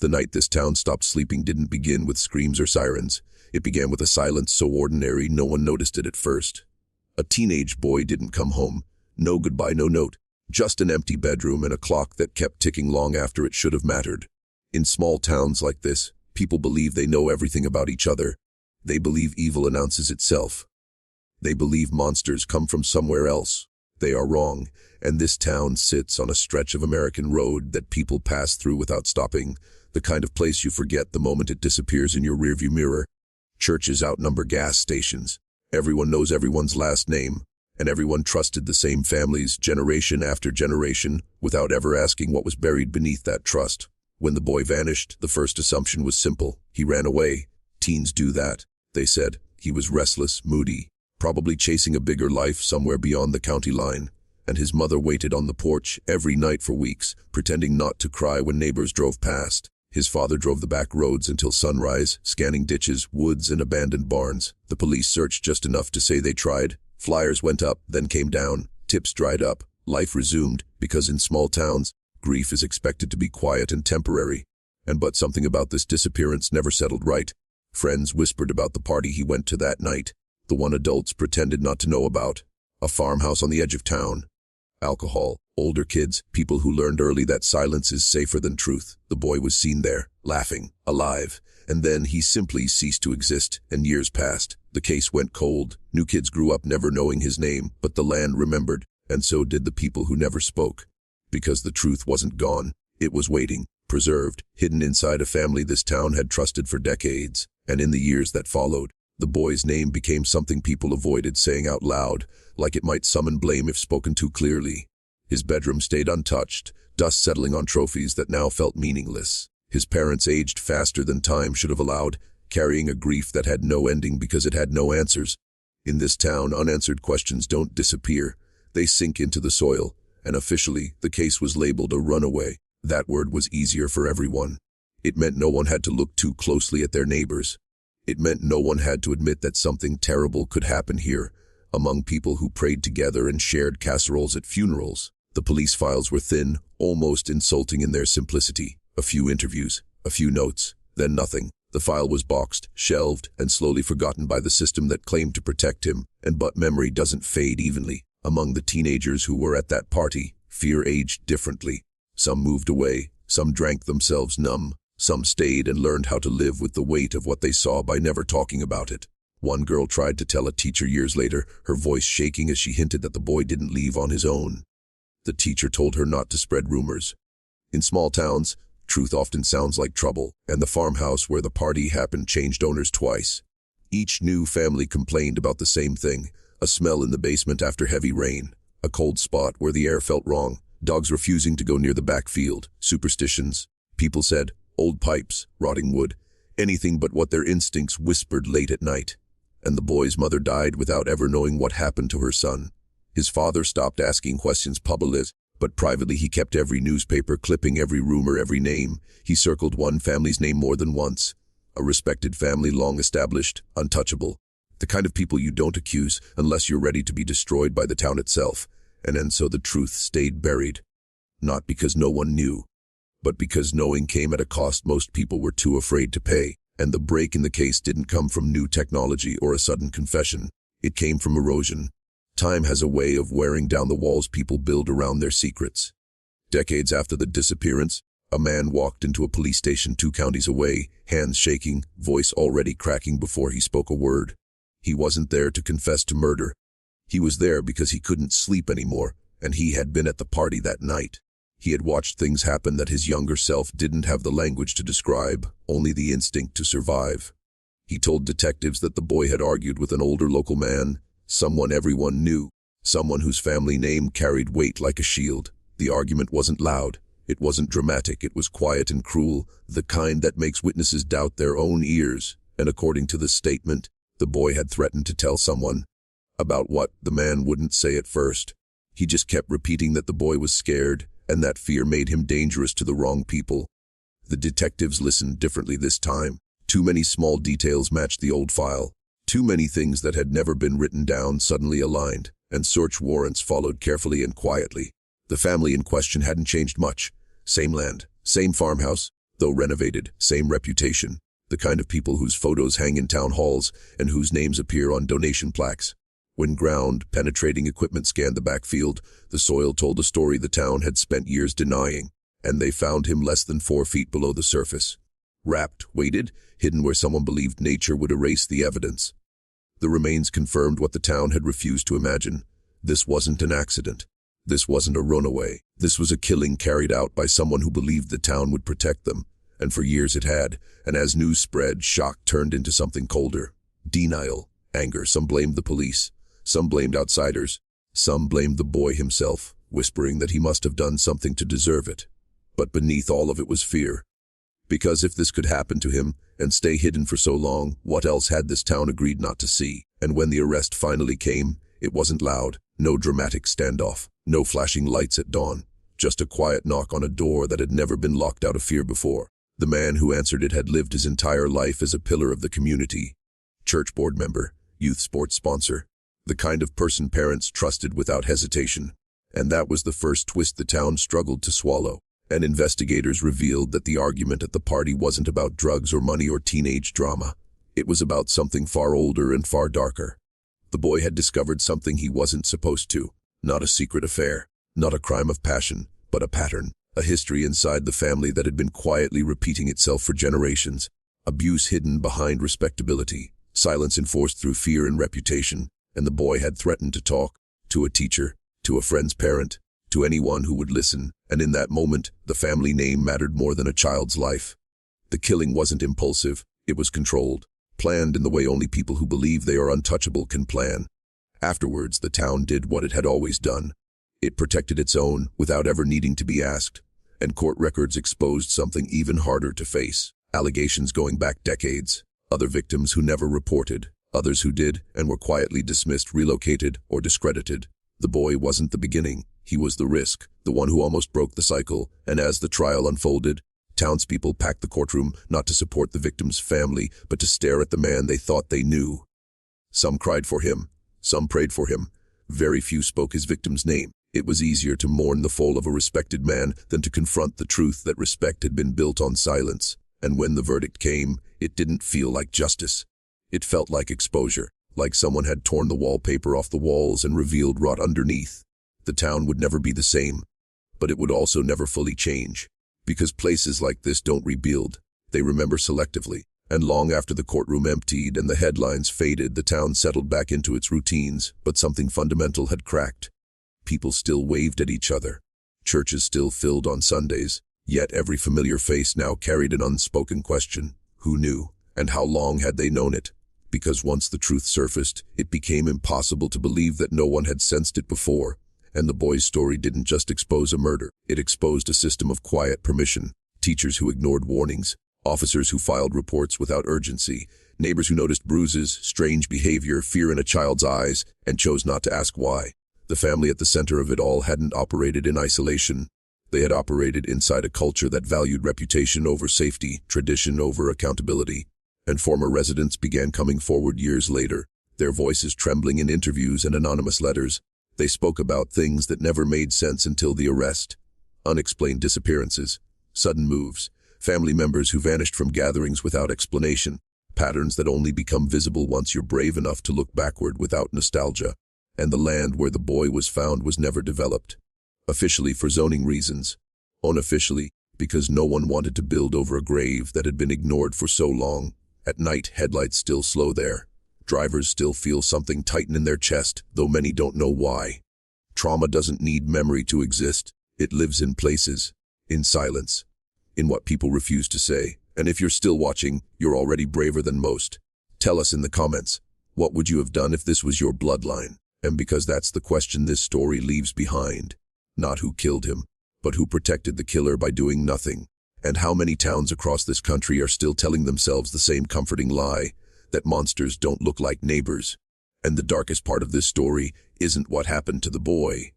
The night this town stopped sleeping didn't begin with screams or sirens. It began with a silence so ordinary no one noticed it at first. A teenage boy didn't come home. No goodbye, no note. Just an empty bedroom and a clock that kept ticking long after it should have mattered. In small towns like this, people believe they know everything about each other. They believe evil announces itself. They believe monsters come from somewhere else. They are wrong, and this town sits on a stretch of American road that people pass through without stopping, the kind of place you forget the moment it disappears in your rearview mirror. Churches outnumber gas stations. Everyone knows everyone's last name, and everyone trusted the same families generation after generation without ever asking what was buried beneath that trust. When the boy vanished, the first assumption was simple. He ran away. Teens do that, they said. He was restless, moody, probably chasing a bigger life somewhere beyond the county line. And his mother waited on the porch every night for weeks, pretending not to cry when neighbors drove past. His father drove the back roads until sunrise, scanning ditches, woods, and abandoned barns. The police searched just enough to say they tried. Flyers went up, then came down. Tips dried up. Life resumed, because in small towns, grief is expected to be quiet and temporary. But something about this disappearance never settled right. Friends whispered about the party he went to that night, the one adults pretended not to know about. A farmhouse on the edge of town. Alcohol, older kids, people who learned early that silence is safer than truth. The boy was seen there, laughing, alive, and then he simply ceased to exist, and years passed. The case went cold. New kids grew up never knowing his name, but the land remembered, and so did the people who never spoke. Because the truth wasn't gone, it was waiting, preserved, hidden inside a family this town had trusted for decades. And in the years that followed, the boy's name became something people avoided saying out loud, like it might summon blame if spoken too clearly. His bedroom stayed untouched, dust settling on trophies that now felt meaningless. His parents aged faster than time should have allowed, carrying a grief that had no ending because it had no answers. In this town, unanswered questions don't disappear. They sink into the soil, and officially, the case was labeled a runaway. That word was easier for everyone. It meant no one had to look too closely at their neighbors. It meant no one had to admit that something terrible could happen here, among people who prayed together and shared casseroles at funerals. The police files were thin, almost insulting in their simplicity. A few interviews, a few notes, then nothing. The file was boxed, shelved, and slowly forgotten by the system that claimed to protect him. But memory doesn't fade evenly. Among the teenagers who were at that party, fear aged differently. Some moved away, some drank themselves numb. Some stayed and learned how to live with the weight of what they saw by never talking about it. One girl tried to tell a teacher years later, her voice shaking as she hinted that the boy didn't leave on his own. The teacher told her not to spread rumors. In small towns, truth often sounds like trouble, and the farmhouse where the party happened changed owners twice. Each new family complained about the same thing, a smell in the basement after heavy rain, a cold spot where the air felt wrong, dogs refusing to go near the back field, superstitions. People said, old pipes, rotting wood, anything but what their instincts whispered late at night. And the boy's mother died without ever knowing what happened to her son. His father stopped asking questions publicly, but privately he kept every newspaper clipping, every rumor, every name. He circled one family's name more than once. A respected family, long established, untouchable. The kind of people you don't accuse unless you're ready to be destroyed by the town itself. And so the truth stayed buried. Not because no one knew, but because knowing came at a cost most people were too afraid to pay. And the break in the case didn't come from new technology or a sudden confession. It came from erosion. Time has a way of wearing down the walls people build around their secrets. Decades after the disappearance, a man walked into a police station 2 counties away, hands shaking, voice already cracking before he spoke a word. He wasn't there to confess to murder. He was there because he couldn't sleep anymore, and he had been at the party that night. He had watched things happen that his younger self didn't have the language to describe, only the instinct to survive. He told detectives that the boy had argued with an older local man, someone everyone knew, someone whose family name carried weight like a shield. The argument wasn't loud, it wasn't dramatic, it was quiet and cruel, the kind that makes witnesses doubt their own ears. And according to the statement, the boy had threatened to tell someone. About what, the man wouldn't say at first. He just kept repeating that the boy was scared, and that fear made him dangerous to the wrong people. The detectives listened differently this time. Too many small details matched the old file. Too many things that had never been written down suddenly aligned, and search warrants followed carefully and quietly. The family in question hadn't changed much. Same land, same farmhouse, Though renovated, same reputation. The kind of people whose photos hang in town halls and whose names appear on donation plaques. When ground-penetrating equipment scanned the backfield, the soil told a story the town had spent years denying, and they found him less than 4 feet below the surface. Wrapped, weighted, hidden where someone believed nature would erase the evidence. The remains confirmed what the town had refused to imagine. This wasn't an accident. This wasn't a runaway. This was a killing carried out by someone who believed the town would protect them. And for years it had, and as news spread, shock turned into something colder. Denial, anger, some blamed the police, some blamed outsiders, some blamed the boy himself, whispering that he must have done something to deserve it. But beneath all of it was fear. Because if this could happen to him, and stay hidden for so long, what else had this town agreed not to see? And when the arrest finally came, it wasn't loud, no dramatic standoff, no flashing lights at dawn, just a quiet knock on a door that had never been locked out of fear before. The man who answered it had lived his entire life as a pillar of the community. Church board member, youth sports sponsor, the kind of person parents trusted without hesitation. And that was the first twist the town struggled to swallow. And investigators revealed that the argument at the party wasn't about drugs or money or teenage drama. It was about something far older and far darker. The boy had discovered something he wasn't supposed to. Not a secret affair, not a crime of passion, but a pattern. A history inside the family that had been quietly repeating itself for generations. Abuse hidden behind respectability. Silence enforced through fear and reputation. And the boy had threatened to talk. To a teacher. To a friend's parent. To anyone who would listen. And in that moment, the family name mattered more than a child's life. The killing wasn't impulsive. It was controlled. Planned in the way only people who believe they are untouchable can plan. Afterwards, the town did what it had always done. It protected its own without ever needing to be asked. And court records exposed something even harder to face. Allegations going back decades. Other victims who never reported. Others who did and were quietly dismissed, relocated, or discredited. The boy wasn't the beginning. He was the risk, the one who almost broke the cycle. And as the trial unfolded, townspeople packed the courtroom not to support the victim's family, but to stare at the man they thought they knew. Some cried for him. Some prayed for him. Very few spoke his victim's name. It was easier to mourn the fall of a respected man than to confront the truth that respect had been built on silence. And when the verdict came, it didn't feel like justice. It felt like exposure, like someone had torn the wallpaper off the walls and revealed rot underneath. The town would never be the same, but it would also never fully change. Because places like this don't rebuild, they remember selectively. And long after the courtroom emptied and the headlines faded, the town settled back into its routines, but something fundamental had cracked. People still waved at each other. Churches still filled on Sundays, yet every familiar face now carried an unspoken question. Who knew? And how long had they known it? Because once the truth surfaced, it became impossible to believe that no one had sensed it before. And the boy's story didn't just expose a murder, it exposed a system of quiet permission. Teachers who ignored warnings, officers who filed reports without urgency, neighbors who noticed bruises, strange behavior, fear in a child's eyes, and chose not to ask why. The family at the center of it all hadn't operated in isolation. They had operated inside a culture that valued reputation over safety, tradition over accountability. And former residents began coming forward years later, their voices trembling in interviews and anonymous letters. They spoke about things that never made sense until the arrest. Unexplained disappearances, sudden moves, family members who vanished from gatherings without explanation, patterns that only become visible once you're brave enough to look backward without nostalgia. And the land where the boy was found was never developed. Officially for zoning reasons. Unofficially, because no one wanted to build over a grave that had been ignored for so long. At night, headlights still slow there. Drivers still feel something tighten in their chest, though many don't know why. Trauma doesn't need memory to exist. It lives in places, in silence, in what people refuse to say. And if you're still watching, you're already braver than most. Tell us in the comments, what would you have done if this was your bloodline? And because that's the question this story leaves behind. Not who killed him, but who protected the killer by doing nothing. And how many towns across this country are still telling themselves the same comforting lie, that monsters don't look like neighbors. And the darkest part of this story isn't what happened to the boy.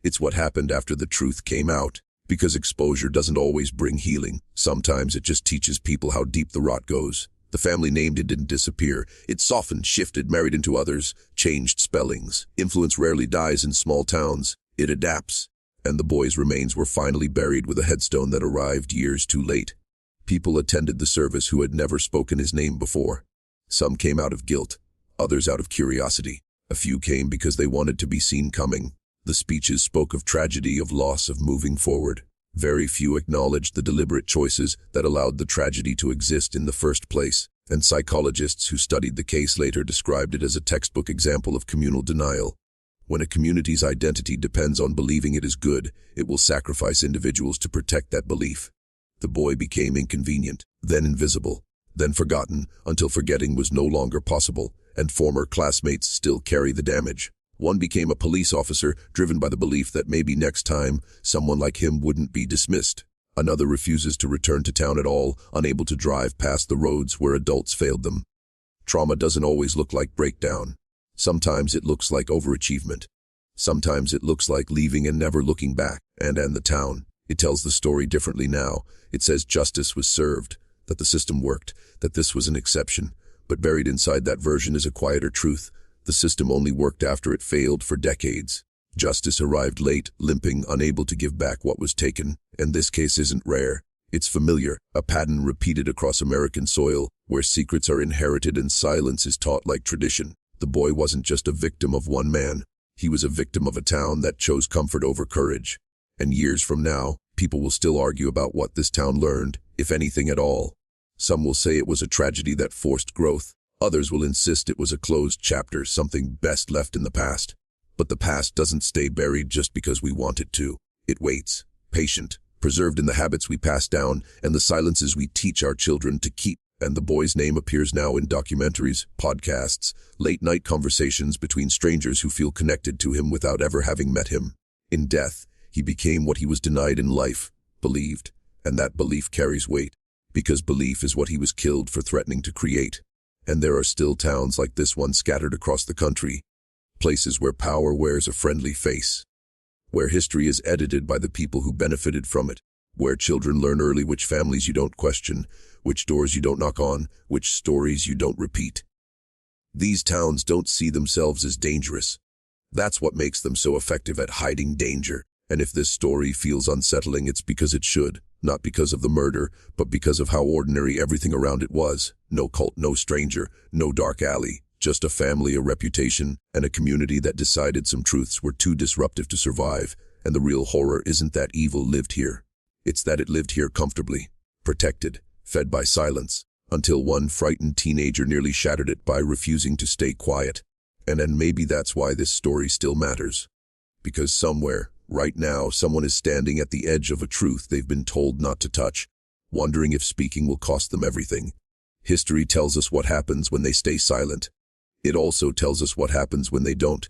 It's what happened after the truth came out. Because exposure doesn't always bring healing. Sometimes it just teaches people how deep the rot goes. The family name didn't disappear. It softened, shifted, married into others, changed spellings. Influence rarely dies in small towns. It adapts. and the boy's remains were finally buried with a headstone that arrived years too late. People attended the service who had never spoken his name before. Some came out of guilt, others out of curiosity. A few came because they wanted to be seen coming. The speeches spoke of tragedy, of loss, of moving forward. Very few acknowledged the deliberate choices that allowed the tragedy to exist in the first place, and psychologists who studied the case later described it as a textbook example of communal denial. When a community's identity depends on believing it is good, it will sacrifice individuals to protect that belief. The boy became inconvenient, then invisible, then forgotten, until forgetting was no longer possible, and former classmates still carry the damage. One became a police officer, driven by the belief that maybe next time, someone like him wouldn't be dismissed. Another refuses to return to town at all, unable to drive past the roads where adults failed them. Trauma doesn't always look like breakdown. Sometimes it looks like overachievement. Sometimes it looks like leaving and never looking back. And the town, it tells the story differently now. It says justice was served, that the system worked, that this was an exception. But buried inside that version is a quieter truth. The system only worked after it failed for decades. Justice arrived late, limping, unable to give back what was taken. And this case isn't rare. It's familiar, a pattern repeated across American soil, where secrets are inherited and silence is taught like tradition. The boy wasn't just a victim of one man. He was a victim of a town that chose comfort over courage. And years from now, people will still argue about what this town learned, if anything at all. Some will say it was a tragedy that forced growth. Others will insist it was a closed chapter, something best left in the past. But the past doesn't stay buried just because we want it to. It waits, patient, preserved in the habits we pass down and the silences we teach our children to keep. And the boy's name appears now in documentaries, podcasts, late-night conversations between strangers who feel connected to him without ever having met him. In death, he became what he was denied in life, believed, and that belief carries weight, because belief is what he was killed for threatening to create. And there are still towns like this one scattered across the country, places where power wears a friendly face, where history is edited by the people who benefited from it, where children learn early which families you don't question, which doors you don't knock on, which stories you don't repeat. These towns don't see themselves as dangerous. That's what makes them so effective at hiding danger. And if this story feels unsettling, it's because it should. Not because of the murder, but because of how ordinary everything around it was. No cult, no stranger, no dark alley. Just a family, a reputation, and a community that decided some truths were too disruptive to survive. And the real horror isn't that evil lived here. It's that it lived here comfortably, protected, fed by silence, until one frightened teenager nearly shattered it by refusing to stay quiet. And maybe that's why this story still matters. Because somewhere, right now, someone is standing at the edge of a truth they've been told not to touch, wondering if speaking will cost them everything. History tells us what happens when they stay silent. It also tells us what happens when they don't.